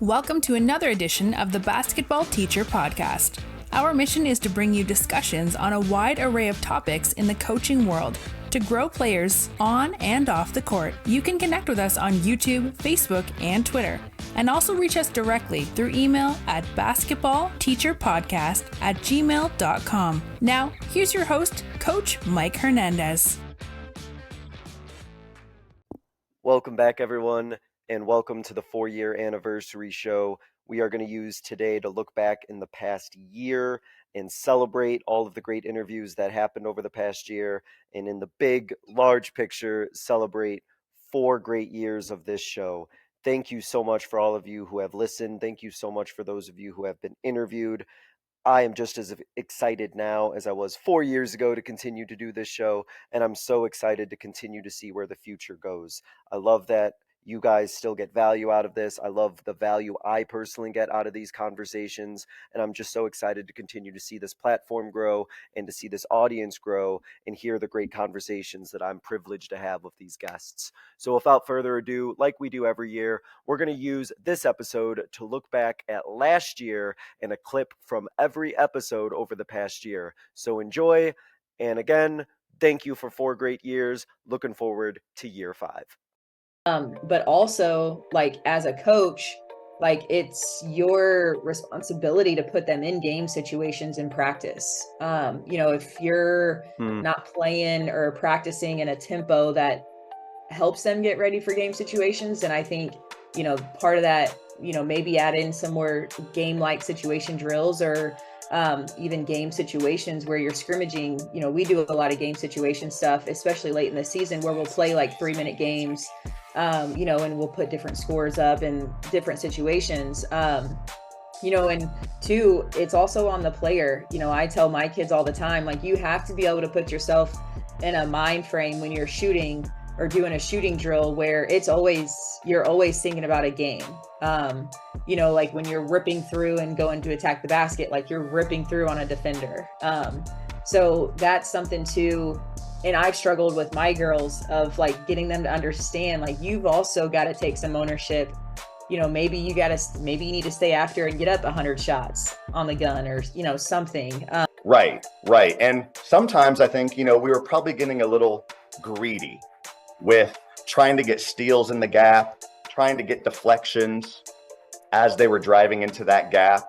Welcome to another edition of the Basketball Teacher Podcast. Our mission is to bring you discussions on a wide array of topics in the coaching world to grow players on and off the court. You can connect with us on YouTube, Facebook, and Twitter, and also reach us directly through email at basketballteacherpodcast@gmail.com. Now, here's your host, Coach Mike Hernandez. Welcome back, everyone, and welcome to the 4-year anniversary show. We are going to use today to look back in the past year and celebrate all of the great interviews that happened over the past year, and in the big, large picture, celebrate 4 great years of this show. Thank you so much for all of you who have listened. Thank you so much for those of you who have been interviewed. I am just as excited now as I was 4 years ago to continue to do this show, and I'm so excited to continue to see where the future goes. I love that you guys still get value out of this. I love the value I personally get out of these conversations, and I'm just so excited to continue to see this platform grow and to see this audience grow and hear the great conversations that I'm privileged to have with these guests. So without further ado, like we do every year, we're going to use this episode to look back at last year and a clip from every episode over the past year. So enjoy, and again, thank you for 4 great years. Looking forward to year 5. But also, like, as a coach, like, it's your responsibility to put them in game situations in practice. If you're not playing or practicing in a tempo that helps them get ready for game situations, then I think, part of that, maybe add in some more game-like situation drills or even game situations where you're scrimmaging. We do a lot of game situation stuff, especially late in the season, where we'll play like 3-minute games, and we'll put different scores up in different situations. And 2, it's also on the player. I tell my kids all the time, like, you have to be able to put yourself in a mind frame when you're shooting or doing a shooting drill where you're always thinking about a game. Like when you're ripping through and going to attack the basket, like you're ripping through on a defender. So that's something too. And I've struggled with my girls of like getting them to understand, like, you've also got to take some ownership. Maybe you need to stay after and get up 100 shots on the gun or, something. Right. And sometimes I think, we were probably getting a little greedy with trying to get steals in the gap, trying to get deflections as they were driving into that gap.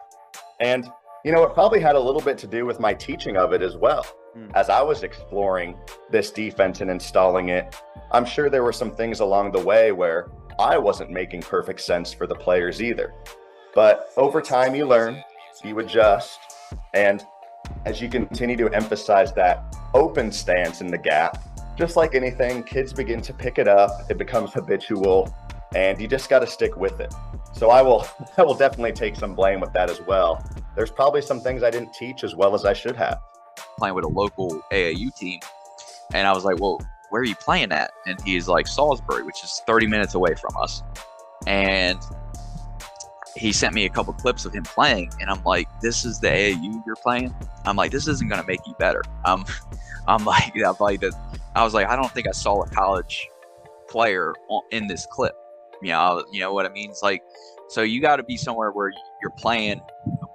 And, it probably had a little bit to do with my teaching of it as well. As I was exploring this defense and installing it, I'm sure there were some things along the way where I wasn't making perfect sense for the players either. But over time, you learn, you adjust, and as you continue to emphasize that open stance in the gap, just like anything, kids begin to pick it up, it becomes habitual, and you just got to stick with it. So I will definitely take some blame with that as well. There's probably some things I didn't teach as well as I should have. Playing with a local AAU team, and I was like, well, where are you playing at? And he's like, Salisbury, which is 30 minutes away from us. And he sent me a couple clips of him playing, and I'm like, this is the AAU you're playing? I'm like, this isn't going to make you better. I was like, I don't think I saw a college player in this clip. You know what I mean? It's like, so you got to be somewhere where you're playing.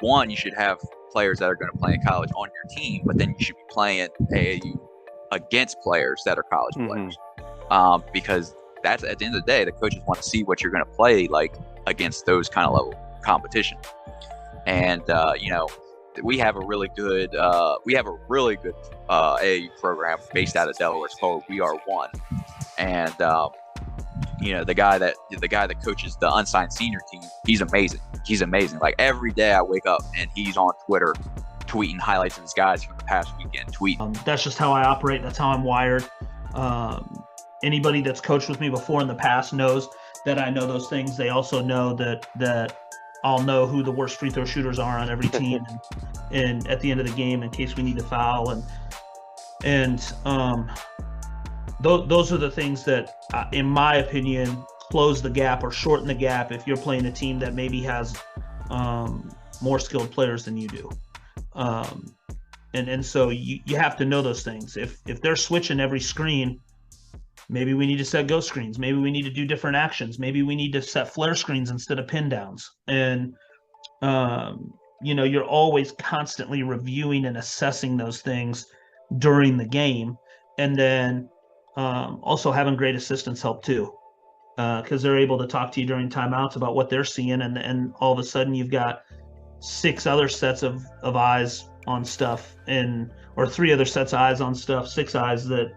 One, you should have players that are going to play in college on your team, but then you should be playing AAU against players that are college players. Because that's, at the end of the day, the coaches want to see what you're going to play like against those kind of level competition. And we have a really good AAU program based out of Delaware. It's called We Are One. And the guy that coaches the unsigned senior team, he's amazing. Like, every day I wake up and he's on Twitter tweeting highlights of his guys from the past weekend. That's just how I operate. That's how I'm wired. Anybody that's coached with me before in the past knows that I know those things. They also know that I'll know who the worst free throw shooters are on every team, and at the end of the game, in case we need to foul, and those are the things that, in my opinion, close the gap or shorten the gap if you're playing a team that maybe has more skilled players than you do. And so you have to know those things. If they're switching every screen, Maybe we need to set ghost screens. Maybe we need to do different actions. Maybe we need to set flare screens instead of pin downs. And, you're always constantly reviewing and assessing those things during the game. And then also having great assistants help too, because they're able to talk to you during timeouts about what they're seeing. And all of a sudden you've got 6 other sets of eyes on stuff, or 3 other sets of eyes on stuff, 6 eyes that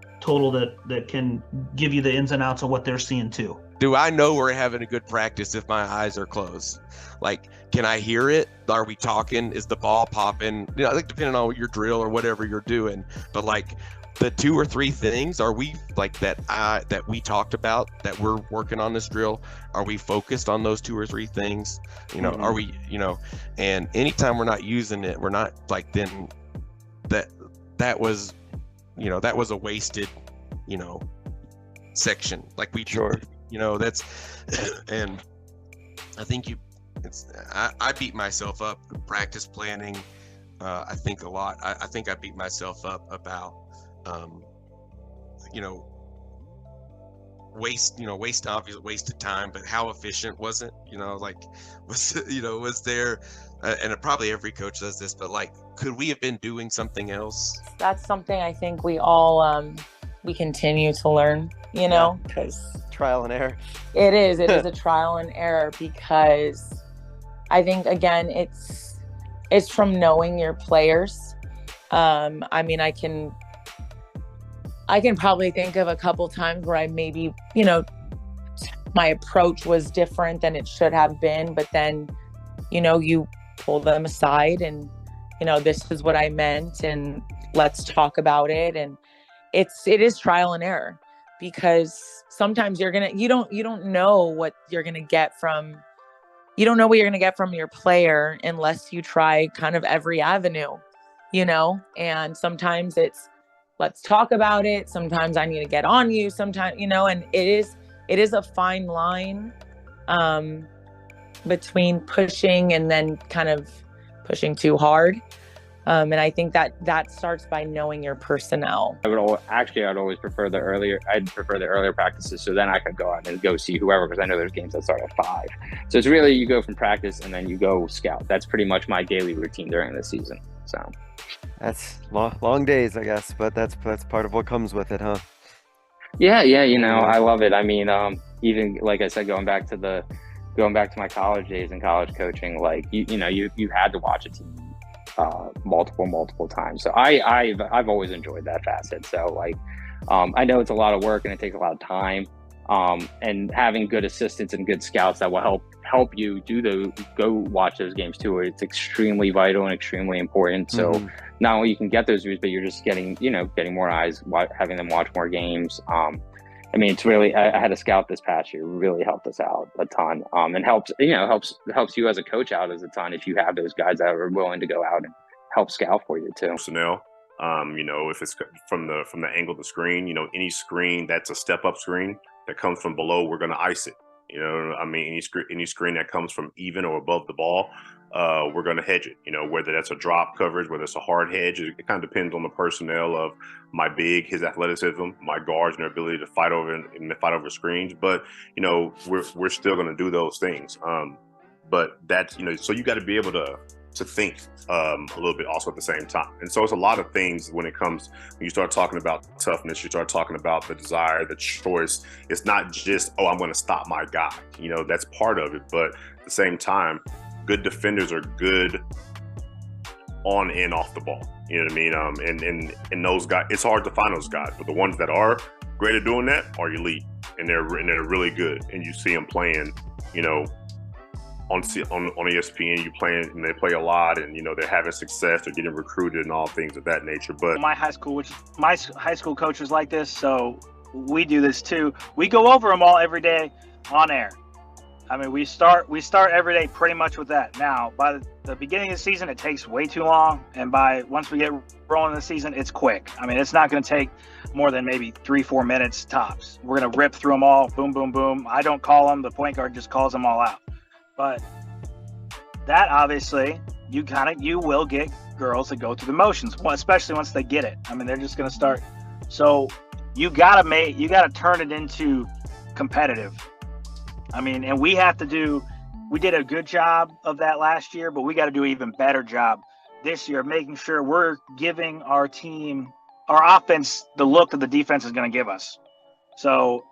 can give you the ins and outs of what they're seeing too. Do I know we're having a good practice if my eyes are closed? Like, can I hear it? Are we talking? Is the ball popping? Like, depending on your drill or whatever you're doing. But like the 2 or 3 things, are we like that we talked about that we're working on this drill? Are we focused on those 2 or 3 things? Are we, and anytime we're not using it, we're not like, then that was a wasted, section. Like we, Sure. That's, and I think I beat myself up practice planning. I think a lot. I think I beat myself up about, obviously wasted time, but how efficient was it? Was there, and probably every coach does this, but like, could we have been doing something else? That's something I think we all, we continue to learn, because Trial and error. it is a trial and error, because I think, again, it's from knowing your players. I can probably think of a couple times where I maybe, my approach was different than it should have been, but then, you pull them aside and, this is what I meant, and let's talk about it. And it is trial and error, because sometimes you don't know what you're going to get from your player unless you try kind of every avenue, and sometimes it's, let's talk about it. Sometimes I need to get on you. Sometimes, and it is a fine line between pushing and then kind of pushing too hard. And I think that starts by knowing your personnel. I'd always prefer the earlier practices, so then I could go out and go see whoever, because I know there's games that start at 5. So it's really, you go from practice and then you go scout. That's pretty much my daily routine during the season. So That's long days, I guess, but that's part of what comes with it, huh? Yeah, I love it. I mean, even like I said, going back to my college days and college coaching, like you had to watch a team multiple times. So I've always enjoyed that facet. So like, I know it's a lot of work and it takes a lot of time, and having good assistants and good scouts that will help you go watch those games too. It's extremely vital and extremely important. So not only you can get those views, but you're just getting more eyes, having them watch more games. It's really, I had a scout this past year, really helped us out a ton, and helps you as a coach out as a ton if you have those guys that are willing to go out and help scout for you too. Personnel, if it's from the angle of the screen, any screen that's a step up screen that comes from below, we're going to ice it. Any screen that comes from even or above the ball, we're going to hedge it. Whether that's a drop coverage, whether it's a hard hedge, it kind of depends on the personnel of my big, his athleticism, my guards and their ability to fight over screens. But we're still going to do those things. But that's so you got to be able to think a little bit also at the same time. And so it's a lot of things when you start talking about toughness, you start talking about the desire, the choice. It's not just, I'm going to stop my guy. That's part of it. But at the same time, good defenders are good on and off the ball. You know what I mean? And those guys, it's hard to find those guys, but the ones that are great at doing that are elite, and they're really good. And you see them playing, on ESPN, and they play a lot, and they're having success, they're getting recruited and all things of that nature. But my high school coach was like this, so we do this too. We go over them all every day on air. We start every day pretty much with that. Now, by the beginning of the season, it takes way too long, and once we get rolling in the season, it's quick. It's not going to take more than maybe 3-4 minutes tops. We're going to rip through them all, boom, boom, boom. I don't call them; the point guard just calls them all out. But that obviously, you will get girls that go through the motions, especially once they get it. They're just going to start. So you gotta turn it into competitive. I mean, and we did a good job of that last year, but we got to do an even better job this year, making sure we're giving our offense the look that the defense is going to give us. So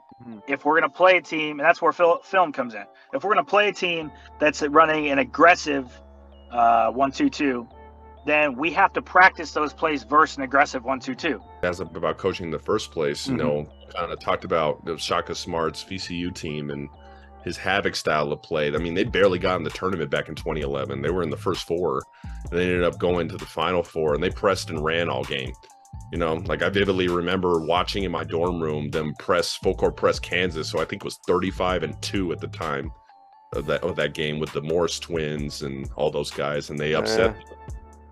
if we're going to play a team, and that's where film comes in. If we're going to play a team that's running an aggressive 1-2-2, then we have to practice those plays versus an aggressive 1-2-2. As about coaching in the first place, you know, kind of talked about Shaka Smart's VCU team and his Havoc style of play. I mean, they barely got in the tournament back in 2011. They were in the first four, and they ended up going to the final four, and they pressed and ran all game. You know, like I vividly remember watching in my dorm room them full court press Kansas. So I think it was 35-2 at the time of that game with the Morris twins and all those guys, and they upset them,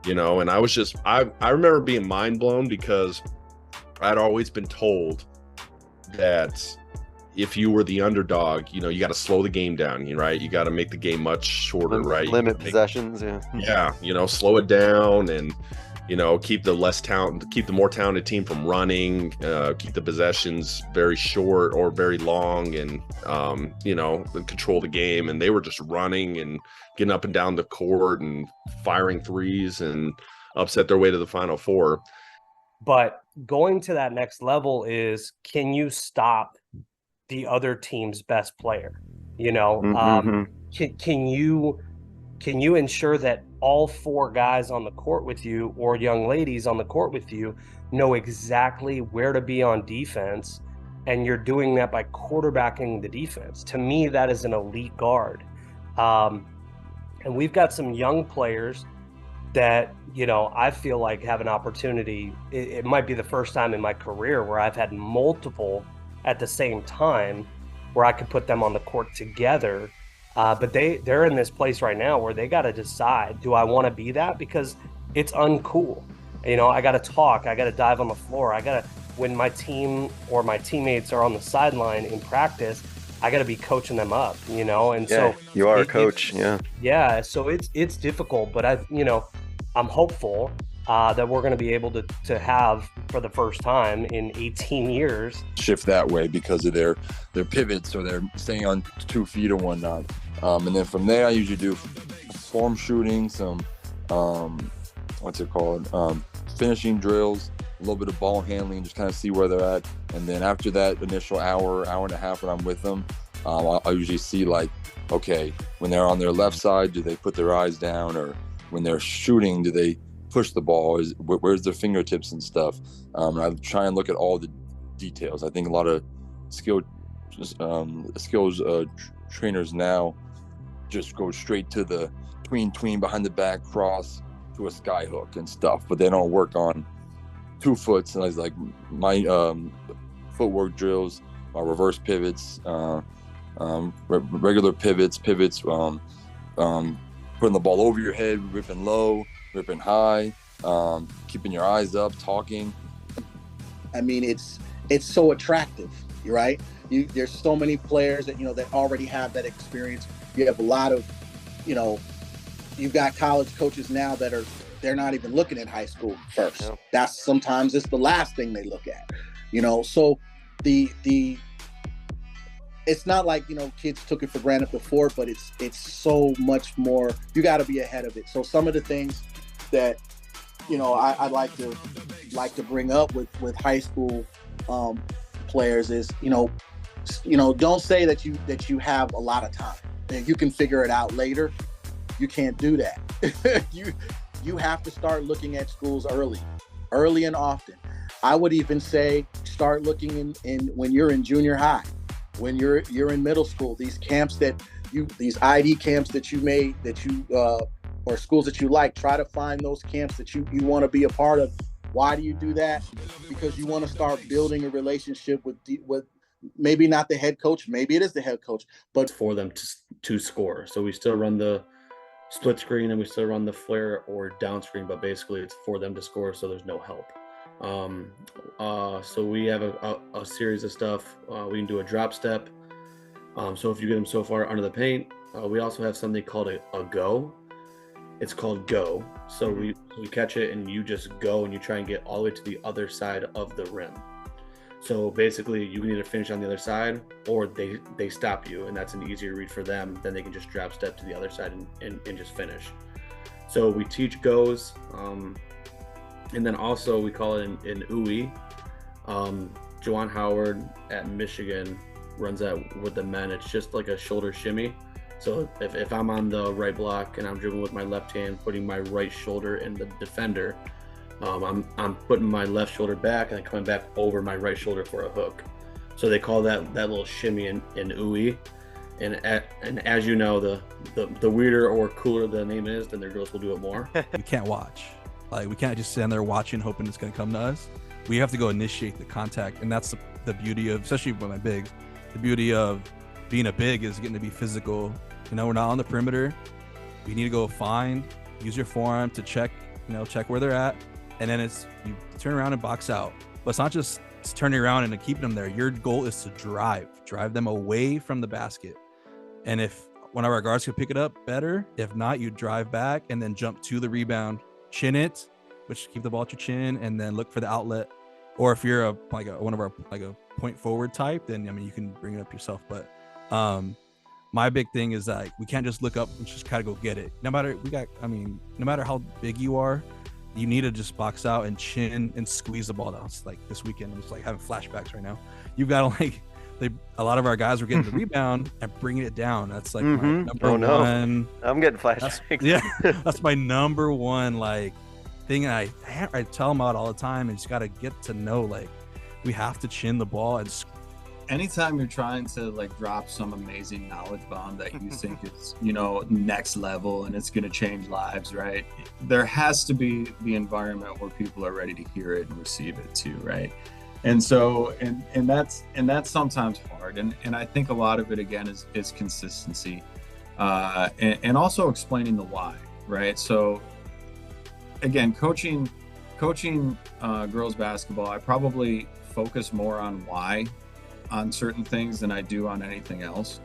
you know. And I remember being mind blown because I'd always been told that if you were the underdog, you know, you got to slow the game down, right? You got to make the game much shorter, right? Limit possessions, yeah, you know, slow it down and, you know, keep the more talented team from running, keep the possessions very short or very long, and you know, control the game. And they were just running and getting up and down the court and firing threes and upset their way to the Final Four. But going to that next level is, can you stop the other team's best player? You know, can you ensure that all four guys on the court with you, or young ladies on the court with you, know exactly where to be on defense, and you're doing that by quarterbacking the defense? To me, that is an elite guard. And we've got some young players that, you know, I feel like have an opportunity. It might be the first time in my career where I've had multiple at the same time where I could put them on the court together. But they're in this place right now where they got to decide, do I want to be that? Because it's uncool. You know, I got to talk. I got to dive on the floor. When my team or my teammates are on the sideline in practice, I got to be coaching them up, you know? And so you are a coach. Yeah. So it's difficult, but I'm hopeful that we're going to be able to have, for the first time in 18 years, shift that way because of their pivots, or they're staying on 2 feet or whatnot. And then from there, I usually do form shooting, some finishing drills, a little bit of ball handling, just kind of see where they're at. And then after that initial hour and a half when I'm with them, I'll usually see, like, okay, when they're on their left side, do they put their eyes down? Or when they're shooting, do they push the ball? Where's their fingertips and stuff? I try and look at all the details. I think a lot of skills trainers now just go straight to the tween behind the back cross to a sky hook and stuff, but they don't work on 2 foots. And I was like, my footwork drills, my reverse pivots, regular pivots, putting the ball over your head, ripping low, ripping high, keeping your eyes up, talking. I mean, it's so attractive, right? There's so many players that, that already have that experience. You have a lot of, you've got college coaches now they're not even looking at high school first. Yeah. That's sometimes it's the last thing they look at, so it's not like, kids took it for granted before, but it's so much more. You got to be ahead of it. So some of the things that, I'd like to bring up with high school players is, don't say that you have a lot of time and you can figure it out later. You can't do that. You have to start looking at schools early and often. I would even say start looking in when you're in junior high, when you're in middle school. These camps these ID camps or schools that you like, try to find those camps that you want to be a part of. Why do you do that? Because you want to start building a relationship with maybe not the head coach, maybe it is the head coach, but for them to score. So we still run the split screen and we still run the flare or down screen, but basically it's for them to score, so there's no help. So we have a series of stuff. We can do a drop step. So if you get them so far under the paint, we also have something called a go. It's called go. So we catch it and you just go and you try and get all the way to the other side of the rim. So basically, you can either finish on the other side, or they stop you, and that's an easier read for them. Then they can just drop step to the other side and just finish. So we teach goes, and then also we call it an OUI. Juwan Howard at Michigan runs that with the men. It's just like a shoulder shimmy. So if I'm on the right block and I'm dribbling with my left hand, putting my right shoulder in the defender, I'm putting my left shoulder back and then coming back over my right shoulder for a hook. So they call that little shimmy an OUI. And as you know, the weirder or cooler the name is, then their girls will do it more. We can't watch. Like, we can't just stand there watching, hoping it's going to come to us. We have to go initiate the contact, and that's the beauty of, especially with my bigs, the beauty of being a big is getting to be physical. You know, we're not on the perimeter. We need to go use your forearm to check where they're at, and then you turn around and box out. But it's not just turning around and keeping them there. Your goal is to drive them away from the basket. And if one of our guards can pick it up, better. If not, you drive back and then jump to the rebound, chin it, which keep the ball at your chin, and then look for the outlet. Or if you're one of our point forward type, then I mean you can bring it up yourself. But my big thing is that we can't just look up and just kind of go get it. No matter how big you are, you need to just box out and chin and squeeze the ball down. It's like this weekend, I'm just like having flashbacks right now. You've got to a lot of our guys were getting the rebound and bringing it down. That's like my number one. I'm getting flashbacks. That's my number one thing. I tell them about all the time. And you just got to get to know we have to chin the ball and. Anytime you're trying to drop some amazing knowledge bomb that you think is next level and it's going to change lives, right? There has to be the environment where people are ready to hear it and receive it too, right? And so and that's sometimes hard, and I think a lot of it again is consistency, and also explaining the why, right? So again, coaching girls basketball, I probably focus more on why on certain things than I do on anything else,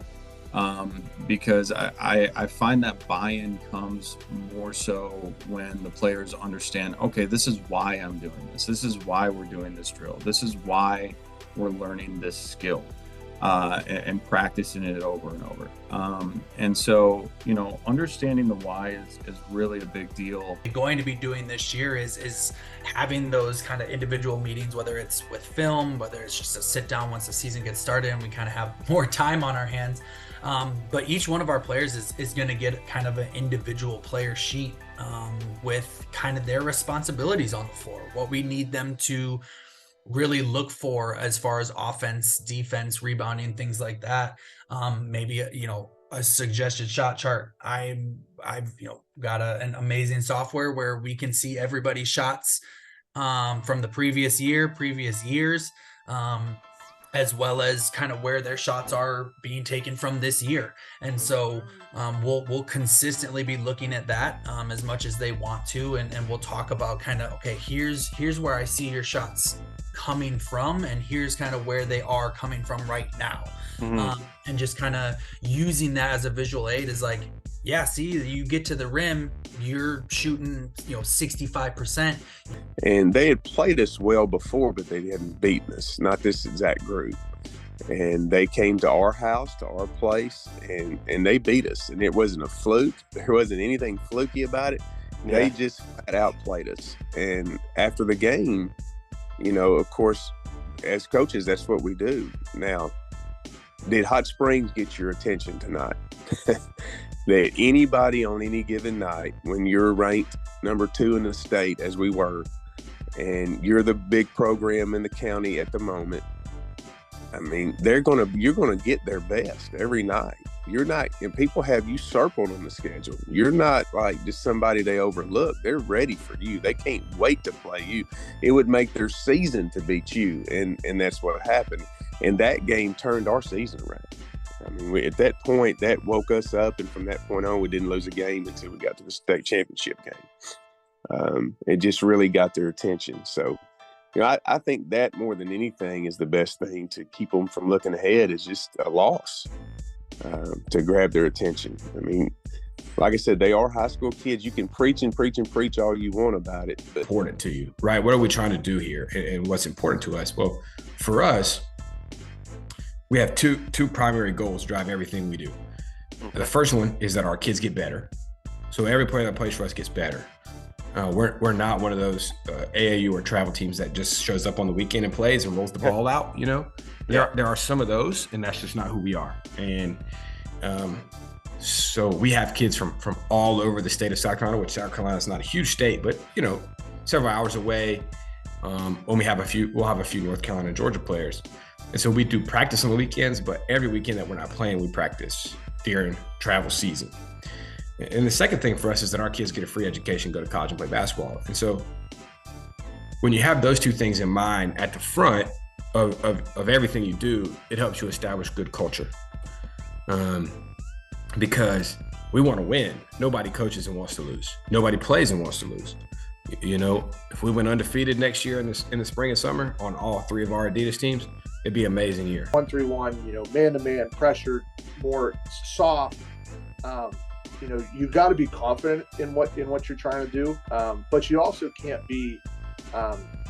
because I find that buy-in comes more so when the players understand, okay, this is why I'm doing this is why we're doing this drill, this is why we're learning this skill, and practicing it over and over, and so understanding the why is really a big deal. Going to be doing this year is having those kind of individual meetings, whether it's with film, whether it's just a sit down once the season gets started and we kind of have more time on our hands, but each one of our players is going to get kind of an individual player sheet, with kind of their responsibilities on the floor, what we need them to really look for as far as offense, defense, rebounding, things like that. Maybe a suggested shot chart. I've got an amazing software where we can see everybody's shots from the previous years, as well as kind of where their shots are being taken from this year. And so we'll consistently be looking at that as much as they want to, and we'll talk about kind of, okay, here's where I see your shots coming from, and here's kind of where they are coming from right now. And just kind of using that as a visual aid is see, you get to the rim, you're shooting 65%. And they had played us well before, but they hadn't beaten us, not this exact group. And they came to our house, to our place, and they beat us. And it wasn't a fluke. There wasn't anything fluky about it. Yeah. They just flat out played us. And after the game, of course, as coaches, that's what we do. Now, did Hot Springs get your attention tonight? That anybody on any given night, when you're ranked number 2 in the state, as we were, and you're the big program in the county at the moment, I mean, you're gonna get their best every night. You're not, and people have you circled on the schedule. You're not just somebody they overlook. They're ready for you. They can't wait to play you. It would make their season to beat you, and that's what happened. And that game turned our season around. I mean, at that point, that woke us up, and from that point on, we didn't lose a game until we got to the state championship game. It just really got their attention. So, I think that more than anything is the best thing to keep them from looking ahead is just a loss, to grab their attention. I mean, like I said, they are high school kids. You can preach and preach and preach all you want about it. But important to you, right? What are we trying to do here? And what's important to us? Well, for us, we have two primary goals driving everything we do. The first one is that our kids get better. So every player that plays for us gets better. We're not one of those AAU or travel teams that just shows up on the weekend and plays and rolls the ball out. You know, there are some of those, and that's just not who we are. And so we have kids from all over the state of South Carolina, which South Carolina is not a huge state, but you know, several hours away. When we'll have a few North Carolina and Georgia players. And so we do practice on the weekends, but every weekend that we're not playing, we practice during travel season. And the second thing for us is that our kids get a free education, go to college and play basketball. And so when you have those two things in mind at the front of everything you do, it helps you establish good culture. Because we want to win. Nobody coaches and wants to lose. Nobody plays and wants to lose. You know, if we went undefeated next year in the spring and summer on all three of our Adidas teams, it'd be an amazing year. 1-3-1, you know, man-to-man, pressured, more soft. You know, you've got to be confident in what you're trying to do, but you also can't be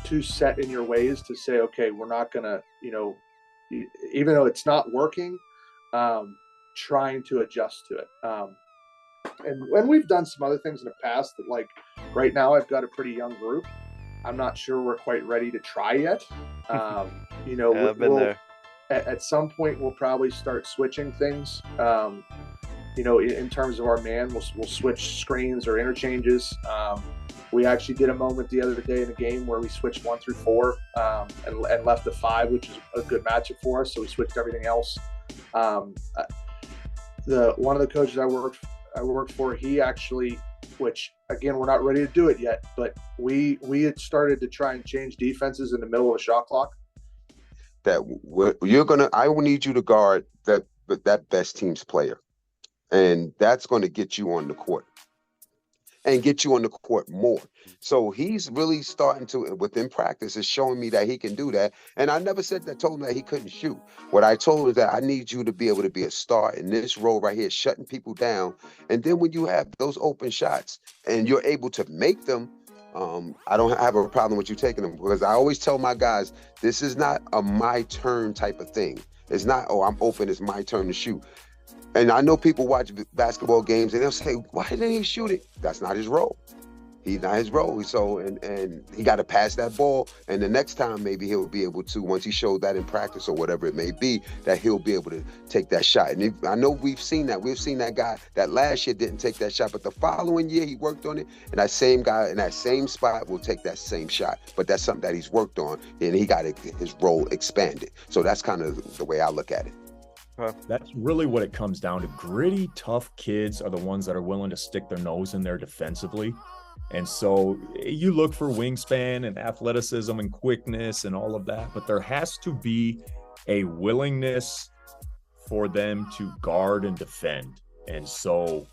too set in your ways to say, okay, we're not gonna, you know, even though it's not working, trying to adjust to it. And when we've done some other things in the past that, like, right now I've got a pretty young group. I'm not sure we're quite ready to try yet. You know, I've been there. At some point we'll probably start switching things. You know, in terms of our man, we'll switch screens or interchanges. We actually did a moment the other day in the game where we switched 1 through 4 and left the 5, which is a good matchup for us. So we switched everything else. One of the coaches I worked for, he actually, which again, we're not ready to do it yet, but we had started to try and change defenses in the middle of a shot clock. That I will need you to guard that best team's player. And that's going to get you on the court and get you on the court more. So he's really starting to, within practice, is showing me that he can do that. And I never told him that he couldn't shoot. What I told him is that I need you to be able to be a star in this role right here, shutting people down. And then when you have those open shots and you're able to make them, I don't have a problem with you taking them, because I always tell my guys, this is not a my turn type of thing. It's not, oh, I'm open, it's my turn to shoot. And I know people watch basketball games and they'll say, why didn't he shoot it? That's not his role. He's not his role. So, and he got to pass that ball. And the next time, maybe he'll be able to, once he showed that in practice or whatever it may be, that he'll be able to take that shot. And I know we've seen that. We've seen that guy that last year didn't take that shot, but the following year he worked on it. And that same guy in that same spot will take that same shot. But that's something that he's worked on, and he got his role expanded. So that's kind of the way I look at it. That's really what it comes down to. Gritty, tough kids are the ones that are willing to stick their nose in there defensively. And so you look for wingspan and athleticism and quickness and all of that, but there has to be a willingness for them to guard and defend. And so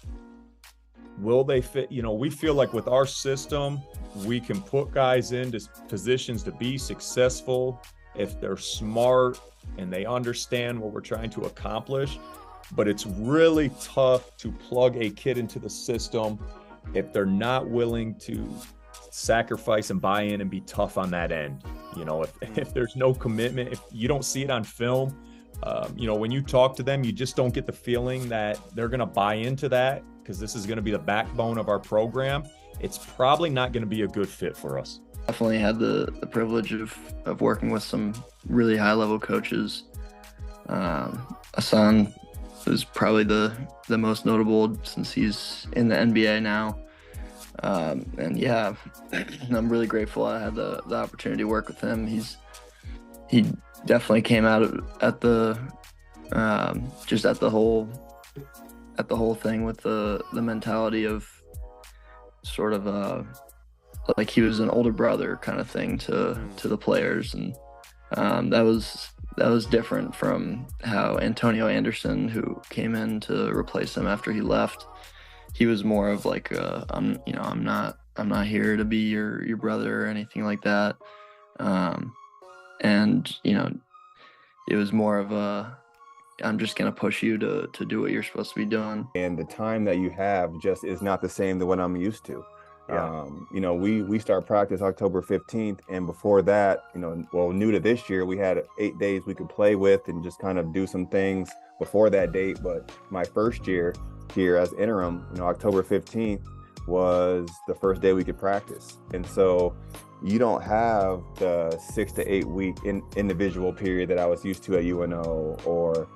will they fit? You know, we feel like with our system, we can put guys into positions to be successful if they're smart and they understand what we're trying to accomplish. But it's really tough to plug a kid into the system if they're not willing to sacrifice and buy in and be tough on that end. You know, if there's no commitment, if you don't see it on film, you know, when you talk to them, you just don't get the feeling that they're going to buy into that, because this is going to be the backbone of our program. It's probably not going to be a good fit for us. Definitely had the privilege of working with some really high level coaches. Hassan is probably the most notable since he's in the NBA now. And yeah, I'm really grateful I had the opportunity to work with him. He definitely came out at the whole thing with the mentality of sort of like he was an older brother kind of thing to the players, and that was different from how Antonio Anderson, who came in to replace him after he left, he was more of like I'm not here to be your brother or anything like that, and you know, it was more of a I'm just gonna push you to do what you're supposed to be doing. And the time that you have just is not the same than what I'm used to. Yeah. You know, we start practice October 15th, and before that, you know, well, new to this year, we had 8 days we could play with and just kind of do some things before that date. But my first year here as interim, you know, October 15th was the first day we could practice. And so you don't have the 6 to 8 week individual period that I was used to at UNO, or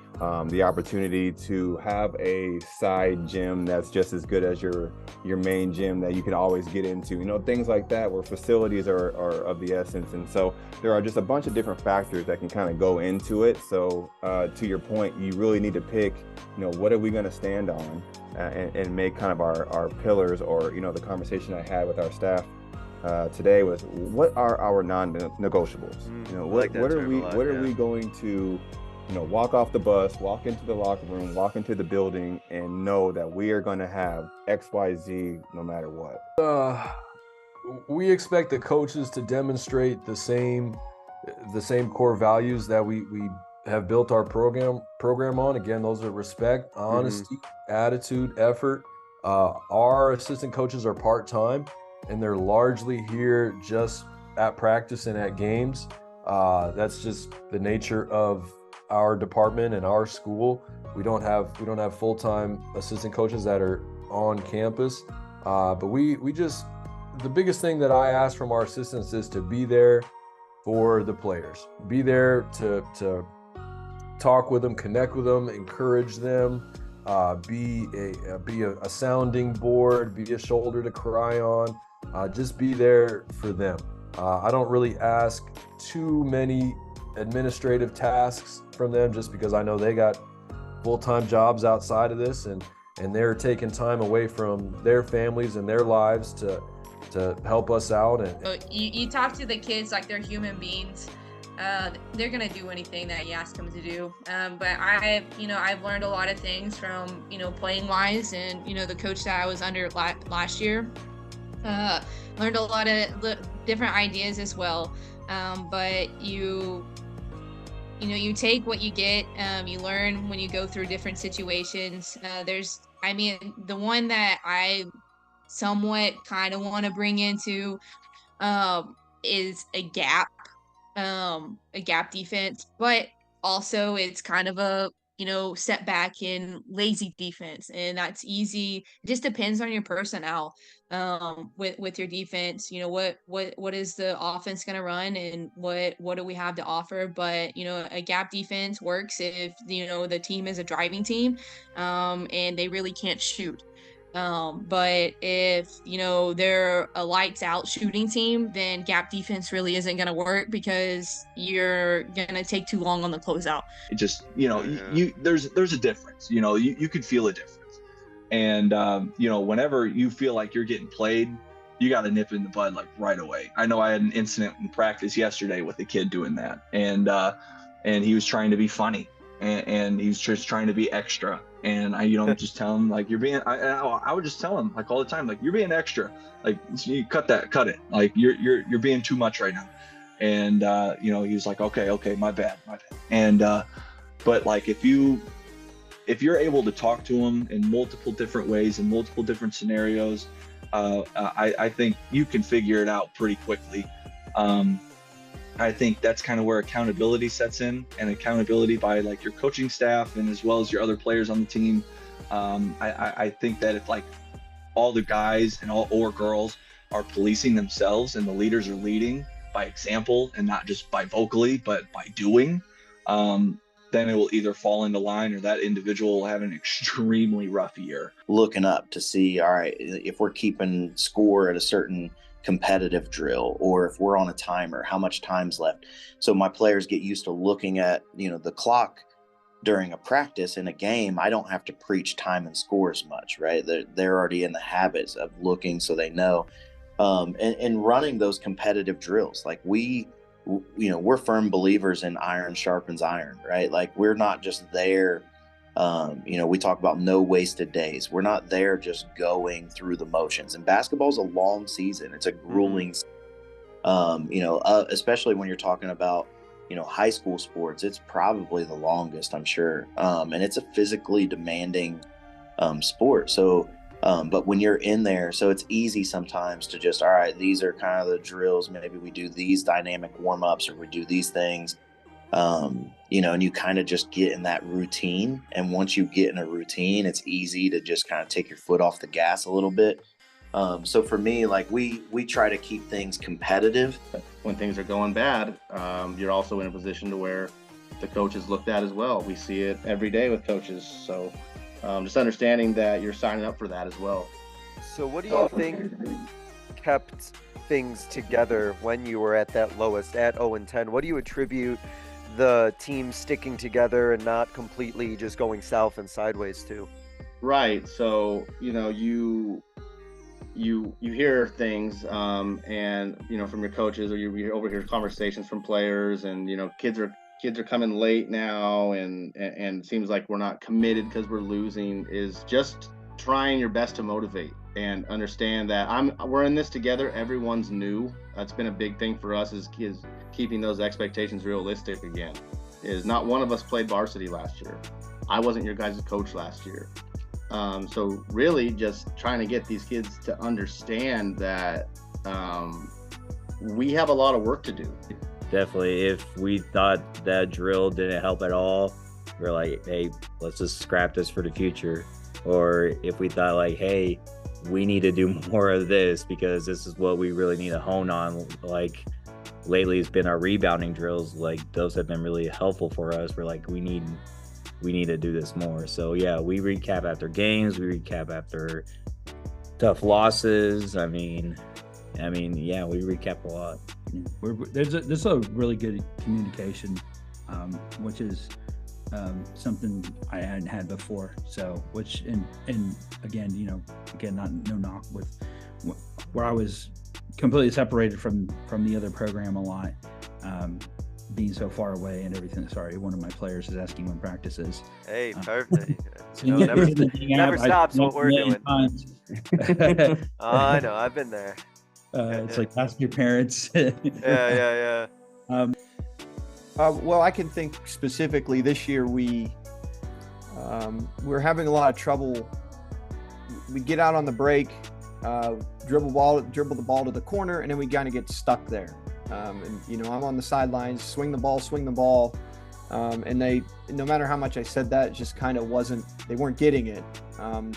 the opportunity to have a side gym that's just as good as your main gym that you can always get into, you know, things like that, where facilities are of the essence. And so there are just a bunch of different factors that can kind of go into it. So to your point, you really need to pick, you know, what are we going to stand on and make kind of our pillars, or, you know, the conversation I had with our staff today was, what are our non-negotiables? You know, what are we going to, you know, walk off the bus, walk into the locker room, walk into the building, and know that we are going to have XYZ no matter what? We expect the coaches to demonstrate the same core values that we have built our program on. Again, those are respect, honesty, attitude, effort. Our assistant coaches are part-time, and they're largely here just at practice and at games. That's just the nature of our department and our school. We don't have full-time assistant coaches that are on campus, but we just, the biggest thing that I ask from our assistants is to be there for the players, be there to talk with them, connect with them, encourage them, be a sounding board, be a shoulder to cry on, just be there for them. I don't really ask too many administrative tasks from them, just because I know they got full-time jobs outside of this, and they're taking time away from their families and their lives to help us out. And you talk to the kids like they're human beings. They're gonna do anything that you ask them to do. But I've learned a lot of things from, you know, playing wise, and, you know, the coach that I was under last year, learned a lot of different ideas as well. But you take what you get. You learn when you go through different situations. The one that I somewhat kind of want to bring into is a gap defense, but also it's kind of a, you know, setback in lazy defense, and that's easy. It just depends on your personnel with your defense. You know, what is the offense going to run, and what do we have to offer? But, you know, a gap defense works if, you know, the team is a driving team and they really can't shoot. But if, you know, they're a lights out shooting team, then gap defense really isn't going to work, because you're going to take too long on the closeout. It just, you know, there's a difference, you know, you could feel a difference. And, you know, whenever you feel like you're getting played, you got to nip in the bud, like, right away. I know I had an incident in practice yesterday with a kid doing that. And he was trying to be funny, and he's just trying to be extra. And I, you know, just tell him, like, you're being, I would just tell him, like, all the time, like, you're being extra, like, you cut it. Like, you're being too much right now. And, you know, he was like, okay, my bad. And, but, like, if you're able to talk to him in multiple different ways, in multiple different scenarios, I think you can figure it out pretty quickly. I think that's kind of where accountability sets in, and accountability by, like, your coaching staff and as well as your other players on the team. I think that if, like, all the guys and or girls are policing themselves, and the leaders are leading by example and not just by vocally, but by doing, then it will either fall into line, or that individual will have an extremely rough year. Looking up to see, all right, if we're keeping score at a certain competitive drill, or if we're on a timer, how much time's left. So my players get used to looking at, you know, the clock during a practice. In a game, I don't have to preach time and score as much, right? They're already in the habits of looking, so they know, and running those competitive drills. Like, we're firm believers in iron sharpens iron, right? Like, we're not just there. You know, we talk about no wasted days. We're not there just going through the motions. And basketball's a long season. It's a grueling, you know, especially when you're talking about, you know, high school sports. It's probably the longest, I'm sure. And it's a physically demanding sport. So But when you're in there, so it's easy sometimes to just, all right, these are kind of the drills. Maybe we do these dynamic warm-ups or we do these things, you know, and you kind of just get in that routine. And once you get in a routine, it's easy to just kind of take your foot off the gas a little bit. So for me, like we try to keep things competitive. When things are going bad, you're also in a position to where the coach is looked at as well. We see it every day with coaches. So just understanding that you're signing up for that as well. So what do you think kept things together when you were at that lowest, at 0-10? What do you attribute the team sticking together and not completely just going south and sideways to? Right. So, you know, you hear things and, you know, from your coaches, or you overhear conversations from players, and, you know, kids are coming late now, and it seems like we're not committed because we're losing. Is just trying your best to motivate and understand that we're in this together. Everyone's new. That's been a big thing for us, is keeping those expectations realistic again. Is not one of us played varsity last year. I wasn't your guys' coach last year. So really just trying to get these kids to understand that we have a lot of work to do. Definitely, if we thought that drill didn't help at all, we're like, hey, let's just scrap this for the future. Or if we thought like, hey, we need to do more of this because this is what we really need to hone on. Like lately it's been our rebounding drills. Like those have been really helpful for us. We're like, we need to do this more. So yeah, we recap after games, we recap after tough losses. I mean, yeah, we recap a lot. There's a really good communication, which is something I hadn't had before. So, which and again, you know, no knock with where I was completely separated from the other program a lot, being so far away and everything. Sorry, one of my players is asking when practice is. Hey, perfect. Never stops what we're doing. I know, I've been there. It's like ask your parents. Yeah. Well, I can think specifically this year we're having a lot of trouble. We get out on the break, dribble the ball to the corner, and then we kind of get stuck there. And you know, I'm on the sidelines, swing the ball, and they, no matter how much I said that, it just kind of they weren't getting it.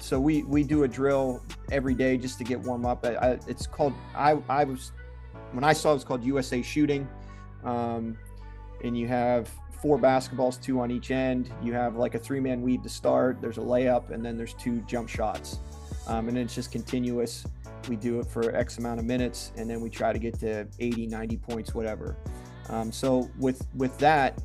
So we do a drill every day just to get warm up. It's called, when I saw it was called USA Shooting. And you have 4 basketballs, 2 on each end. You have like a 3-man weave to start. There's a layup, and then there's 2 jump shots. And it's just continuous. We do it for X amount of minutes, and then we try to get to 80, 90 points, whatever. So with that,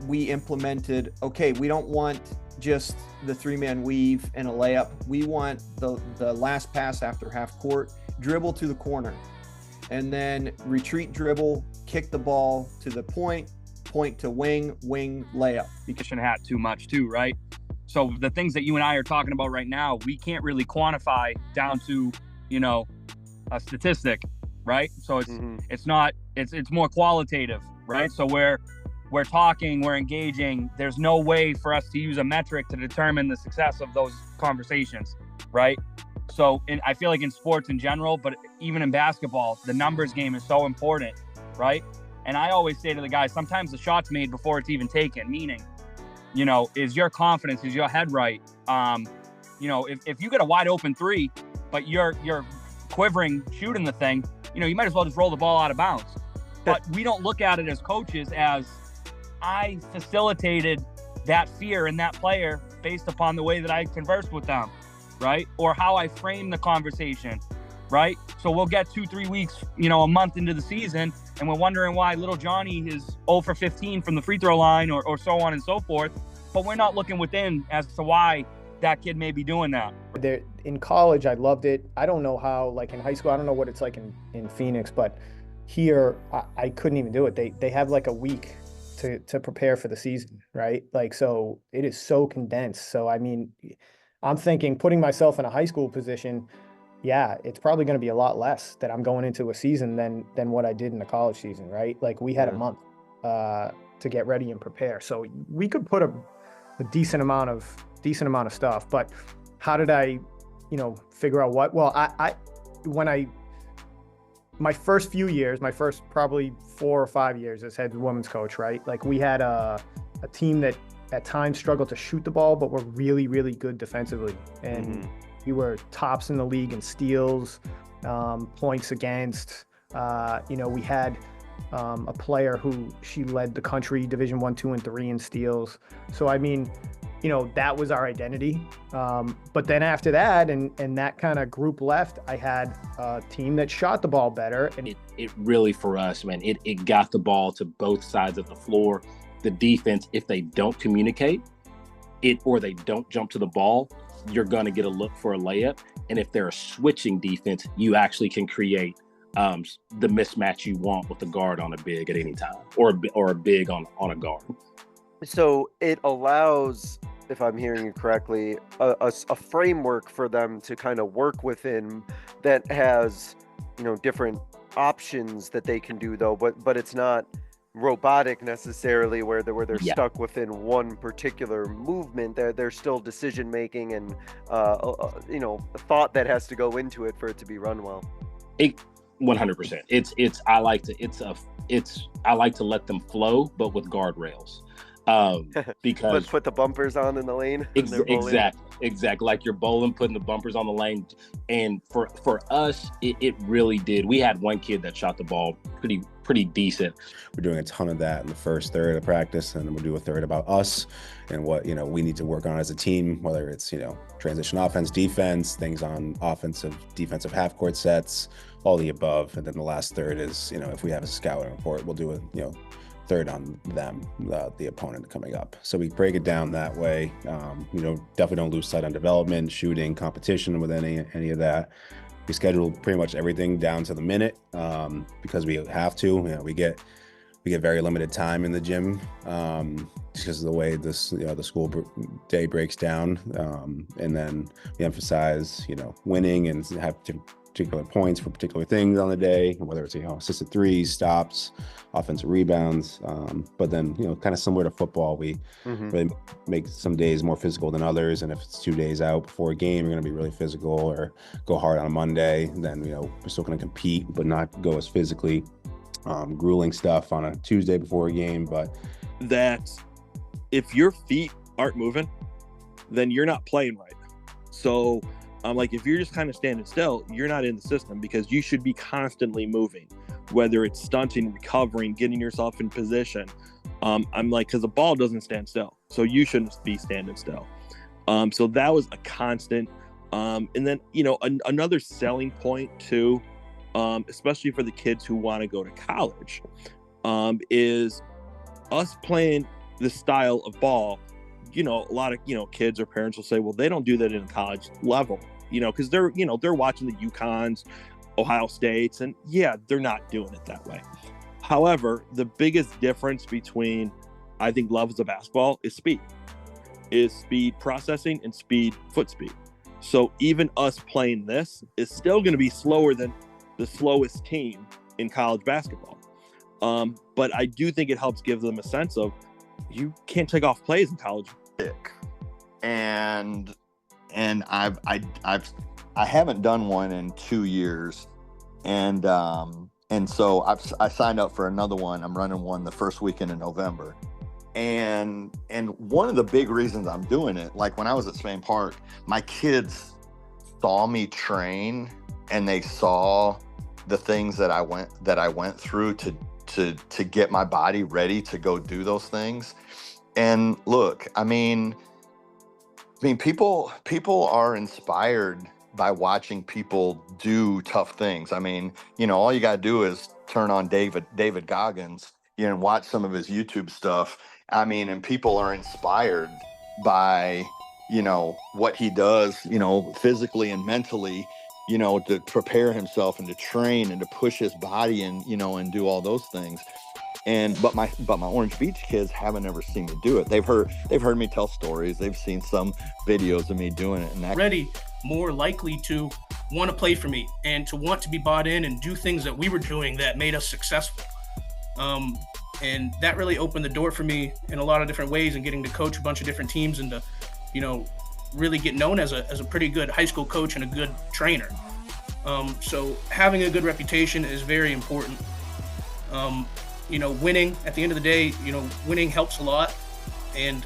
we implemented, okay, we don't want just the 3-man weave and a layup. We want the last pass after half court, dribble to the corner, and then retreat dribble, kick the ball to the point to wing, layup. Because hat too much too, right? So the things that you and I are talking about right now, we can't really quantify down to, you know, a statistic, right? So it's not, it's more qualitative, right? So we're talking, we're engaging. There's no way for us to use a metric to determine the success of those conversations, right? So I feel like in sports in general, but even in basketball, the numbers game is so important, right? And I always say to the guys, sometimes the shot's made before it's even taken, meaning, you know, is your confidence, is your head right? You know, if you get a wide open 3, but you're quivering, shooting the thing, you know, you might as well just roll the ball out of bounds. But we don't look at it as coaches as I facilitated that fear in that player based upon the way that I conversed with them, right? Or how I framed the conversation, right? So we'll get 2-3 weeks, you know, a month into the season, and we're wondering why little Johnny is 0 for 15 from the free throw line or so on and so forth. But we're not looking within as to why that kid may be doing that. In college, I loved it. I don't know how, like in high school, I don't know what it's like in Phoenix, but here I couldn't even do it. They have like a week to prepare for the season, right? Like, so it is so condensed. So, I mean, I'm thinking putting myself in a high school position, yeah, it's probably going to be a lot less that I'm going into a season than what I did in the college season, right? Like we had a month to get ready and prepare. So we could put a decent amount of stuff, but how did I figure out what. Well, my first few years, my first probably 4 or 5 years as head women's coach, right? Like we had a team that at times struggled to shoot the ball, but were really, really good defensively. And we were tops in the league in steals, points against. We had a player who she led the country Division 1, 2, and 3 in steals. So, I mean, that was our identity. But then after that, and that kind of group left, I had a team that shot the ball better. And it really, for us, man, it got the ball to both sides of the floor. The defense, if they don't communicate it or they don't jump to the ball, you're going to get a look for a layup. And if they're a switching defense, you actually can create the mismatch you want with the guard on a big at any time, or a big on a guard. So it allows, if I'm hearing you correctly, a framework for them to kind of work within that has, different options that they can do, though, but it's not robotic necessarily where they're stuck within one particular movement. They're still decision making and thought that has to go into it for it to be run well. 100%. I like to let them flow, but with guardrails. Because put the bumpers on in the lane. Exactly. Like you're bowling, putting the bumpers on the lane. And for us, it really did. We had one kid that shot the ball pretty decent. We're doing a ton of that in the first third of practice, and then we'll do a third about us and what we need to work on as a team, whether it's transition offense, defense, things on offensive, defensive half court sets, all the above. And then the last third is if we have a scouting report, we'll do a third on them, the opponent coming up. So we break it down that way. Definitely don't lose sight on development, shooting, competition with any of that. We schedule pretty much everything down to the minute because we have to. We get very limited time in the gym because of the way the school day breaks down. And then we emphasize winning and have particular points for particular things on the day, whether it's assisted threes, stops, offensive rebounds. But then kind of similar to football, we really make some days more physical than others. And if it's 2 days out before a game, you're going to be really physical, or go hard on a Monday, then we're still going to compete but not go as physically grueling stuff on a Tuesday before a game. But that if your feet aren't moving, then you're not playing right. So like if you're just kind of standing still, you're not in the system, because you should be constantly moving, whether it's stunting, recovering, getting yourself in position. Because the ball doesn't stand still, so you shouldn't be standing still. So that was a constant. And then, another selling point too, especially for the kids who want to go to college, is us playing this style of ball. A lot of, kids or parents will say, well, they don't do that in a college level, because they're watching the UConns, Ohio States, and they're not doing it that way. However, the biggest difference between, I think, levels of basketball is speed processing and foot speed. So even us playing this is still going to be slower than the slowest team in college basketball. But I do think it helps give them a sense of, you can't take off plays in college. And I haven't done one in 2 years, and so I signed up for another one. I'm running one the first weekend in November, and one of the big reasons I'm doing it, like when I was at Spain Park, my kids saw me train, and they saw the things that I went through to get my body ready to go do those things. And look, I mean, people are inspired by watching people do tough things. I mean, all you got to do is turn on David Goggins, and watch some of his YouTube stuff. I mean, and people are inspired by, what he does, physically and mentally, to prepare himself and to train and to push his body and, and do all those things. But my Orange Beach kids haven't ever seen me do it. They've heard me tell stories. They've seen some videos of me doing it, and more likely to want to play for me and to want to be bought in and do things that we were doing that made us successful. And that really opened the door for me in a lot of different ways, and getting to coach a bunch of different teams and to, really get known as a pretty good high school coach and a good trainer. So having a good reputation is very important. Winning at the end of the day, winning helps a lot. And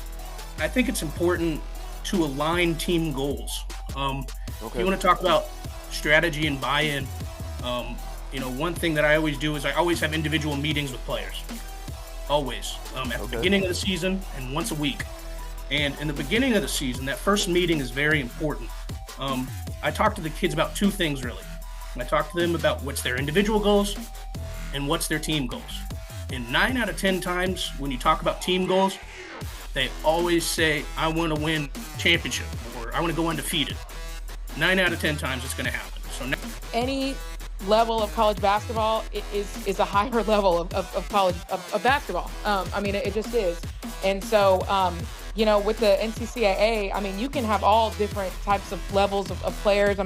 I think it's important to align team goals. If you want to talk about strategy and buy-in, one thing that I always do is I always have individual meetings with players. Always. At the beginning of the season and once a week. And in the beginning of the season, that first meeting is very important. I talk to the kids about two things, really. I talk to them about what's their individual goals and what's their team goals. And 9 out of 10 times when you talk about team goals, they always say, I want to win championship, or I want to go undefeated. 9 out of 10 times it's going to happen. So now, any level of college basketball is a higher level of college of basketball. It just is. And so, with the NCCAA, you can have all different types of levels of players.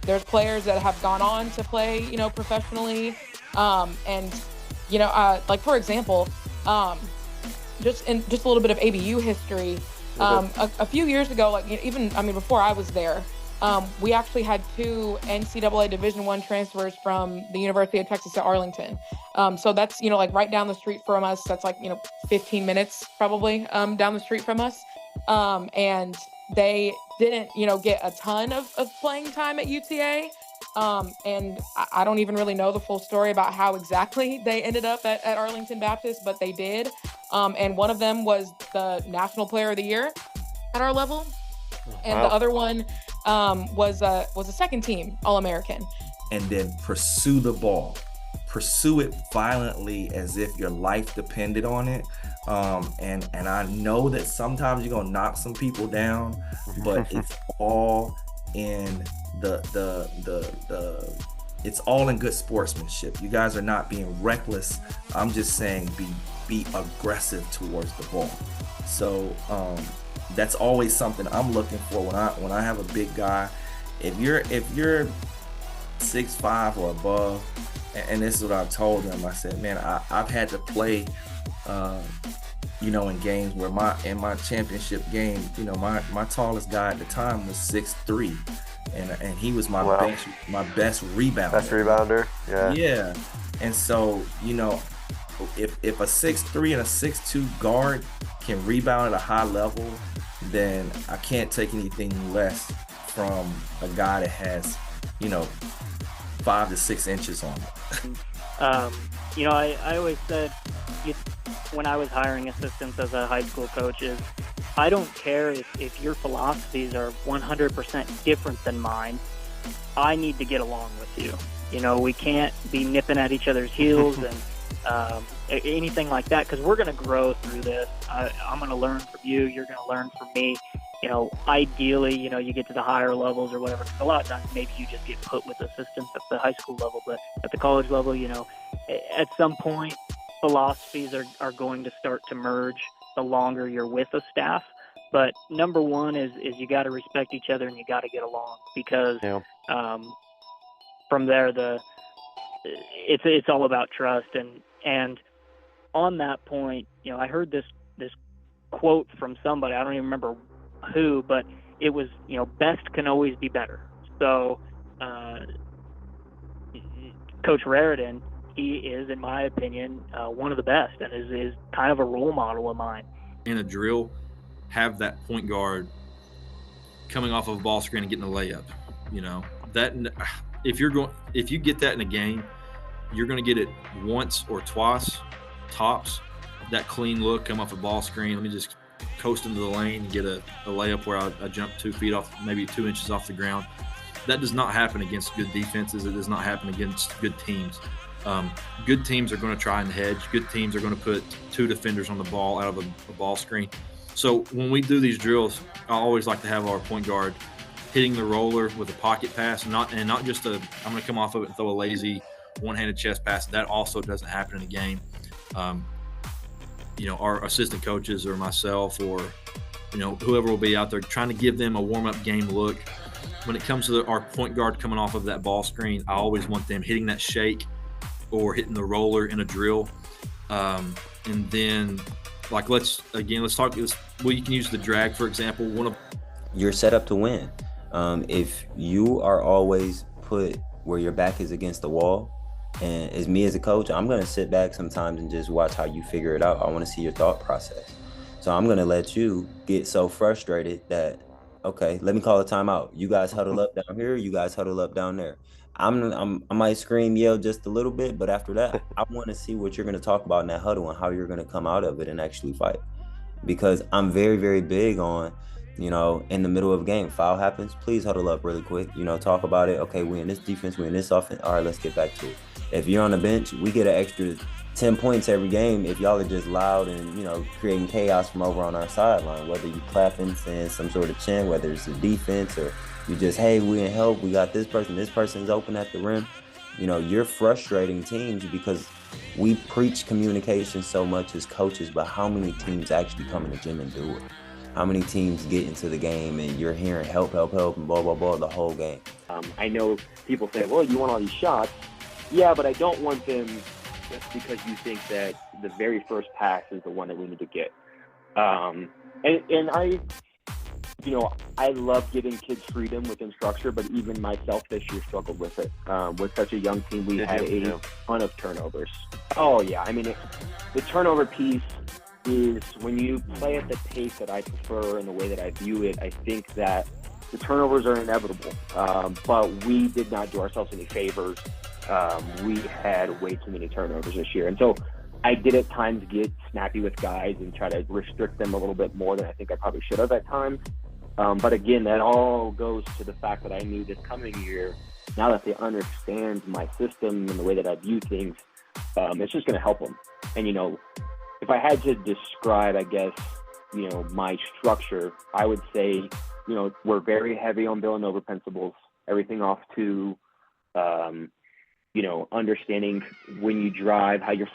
There's players that have gone on to play, professionally. For example, just a little bit of ABU history. A few years ago, before I was there, we actually had 2 NCAA Division I transfers from the University of Texas at Arlington. So that's, right down the street from us. That's 15 minutes probably down the street from us. And they didn't, get a ton of playing time at UTA. And I don't even really know the full story about how exactly they ended up at Arlington Baptist, but they did. And one of them was the National Player of the Year at our level. And the other one was a second team All-American. And then pursue the ball. Pursue it violently as if your life depended on it. And I know that sometimes you're gonna knock some people down, but it's all in it's all in good sportsmanship. You guys are not being reckless. I'm just saying be aggressive towards the ball. So that's always something I'm looking for when I have a big guy. If you're 6'5" or above, and this is what I've told them. I said, man, I've had to play, in games where in my championship game, my tallest guy at the time was 6'3", and he was my best rebounder. Best rebounder, yeah. Yeah, and so if a 6'3" and a 6'2" guard can rebound at a high level, then I can't take anything less from a guy that has, 5 to 6 inches on it. I always said when I was hiring assistants as a high school coach is I don't care if your philosophies are 100% different than mine. I need to get along with you. We can't be nipping at each other's heels and anything like that, because we're going to grow through this. I'm going to learn from you. You're going to learn from me. Ideally, you get to the higher levels or whatever. A lot of times maybe you just get put with assistants at the high school level, but at the college level, at some point philosophies are going to start to merge the longer you're with a staff. But number one is you got to respect each other and you got to get along, because from there it's all about trust. And on that point, I heard this quote from somebody, I don't even remember who, but it was, best can always be better. So Coach Raridan, he is, in my opinion, one of the best, and is kind of a role model of mine. In a drill, have that point guard coming off of a ball screen and getting a layup. That if you get that in a game, you're going to get it once or twice tops. That clean look, come off a ball screen, let me just coast into the lane and get a layup where I jump 2 feet off, maybe 2 inches off the ground. That does not happen against good defenses. It does not happen against good teams. Good teams are going to try and hedge. Good teams are going to put 2 defenders on the ball out of a ball screen. So when we do these drills, I always like to have our point guard hitting the roller with a pocket pass, not just I'm going to come off of it and throw a lazy one-handed chest pass. That also doesn't happen in a game. Our assistant coaches or myself or, whoever will be out there trying to give them a warm-up game look. When it comes to our point guard coming off of that ball screen, I always want them hitting that shake or hitting the roller in a drill. And then, you can use the drag, for example. you're set up to win. If you are always put where your back is against the wall, and as me as a coach, I'm going to sit back sometimes and just watch how you figure it out. I want to see your thought process. So I'm going to let you get so frustrated that, okay, let me call a timeout. You guys huddle up down here. You guys huddle up down there. I might scream, yell just a little bit, but after that, I want to see what you're going to talk about in that huddle and how you're going to come out of it and actually fight. Because I'm very, very big on, you know, in the middle of a game, foul happens, please huddle up really quick, you know, talk about it. Okay, we in this defense, we in this offense. All right, let's get back to it. If you're on the bench, we get an extra 10 points every game if y'all are just loud and, you know, creating chaos from over on our sideline, whether you clapping, saying some sort of chant, whether it's the defense or you just, hey, we in help, we got this person's open at the rim. You know, you're frustrating teams because we preach communication so much as coaches, but how many teams actually come in the gym and do it? How many teams get into the game and you're hearing help, and blah, blah, blah, the whole game? I know people say, well, you want all these shots. Yeah, but I don't want them just because you think that the very first pass is the one that we need to get. And I, you know, I love giving kids freedom within structure, but even myself this year struggled with it. With such a young team, we had a ton of turnovers. Oh, yeah. I mean, the turnover piece is when you play at the pace that I prefer and the way that I view it, I think that the turnovers are inevitable. But we did not do ourselves any favors. We had way too many turnovers this year. And so I did at times get snappy with guys and try to restrict them a little bit more than I think I probably should have at times. But again, that all goes to the fact that I knew this coming year, now that they understand my system and the way that I view things, it's just going to help them. And, you know, if I had to describe, I guess, you know, my structure, I would say, you know, we're very heavy on Villanova principles, everything off to, you know, understanding when you drive, how your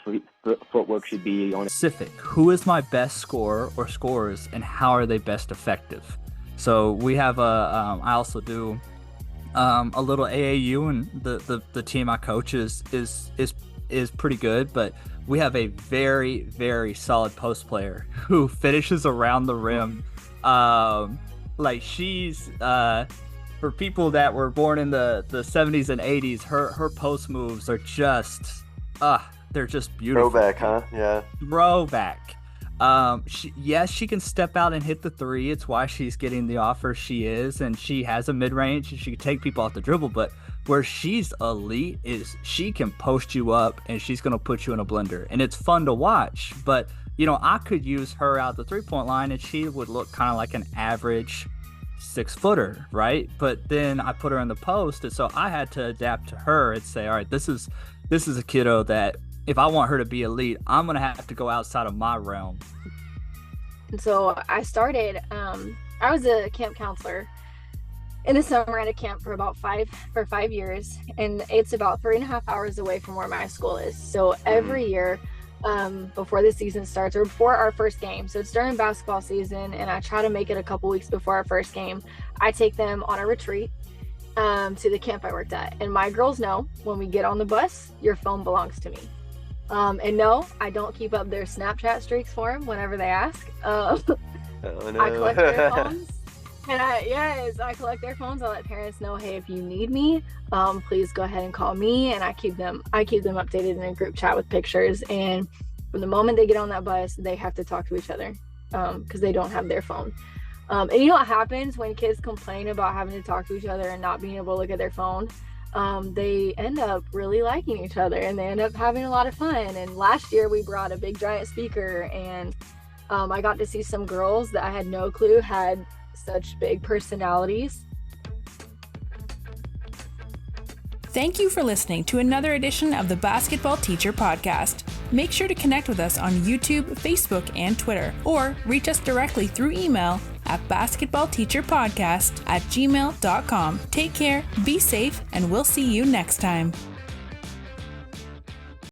footwork should be on specific. Who is my best scorer or scorers, and how are they best effective? So we have I also do a little AAU, and the team I coach is pretty good, but we have a very, very solid post player who finishes around the rim. Like she's for people that were born in the 70s and 80s, her post moves are just they're just beautiful. Throwback, huh? Yeah. Throwback. She can step out and hit the three. It's why she's getting the offer she is, and she has a mid-range and she can take people off the dribble. But where she's elite is she can post you up and she's going to put you in a blender, and it's fun to watch. But you know, I could use her out the 3-point line and she would look kind of like an average 6-footer, right? But then I put her in the post, and so I had to adapt to her and say, all right, this is a kiddo that if I want her to be elite, I'm gonna have to go outside of my realm. And so I started. I was a camp counselor in the summer at a camp for about 5 years, and it's about 3.5 hours away from where my school is. So every year, before the season starts, or before our first game, so it's during basketball season, and I try to make it a couple weeks before our first game, I take them on a retreat to the camp I worked at. And my girls know when we get on the bus, your phone belongs to me. And no, I don't keep up their Snapchat streaks for them whenever they ask. Oh, no. I collect their phones. And I collect their phones. I let parents know, hey, if you need me, please go ahead and call me. And I keep them updated in a group chat with pictures. And from the moment they get on that bus, they have to talk to each other because they don't have their phone. And you know what happens when kids complain about having to talk to each other and not being able to look at their phone? They end up really liking each other, and they end up having a lot of fun. And last year we brought a big giant speaker, and I got to see some girls that I had no clue had such big personalities. Thank you for listening to another edition of the Basketball Teacher Podcast. Make sure to connect with us on YouTube, Facebook, and Twitter, or reach us directly through email at basketballteacherpodcast@gmail.com. Take care, be safe, and we'll see you next time.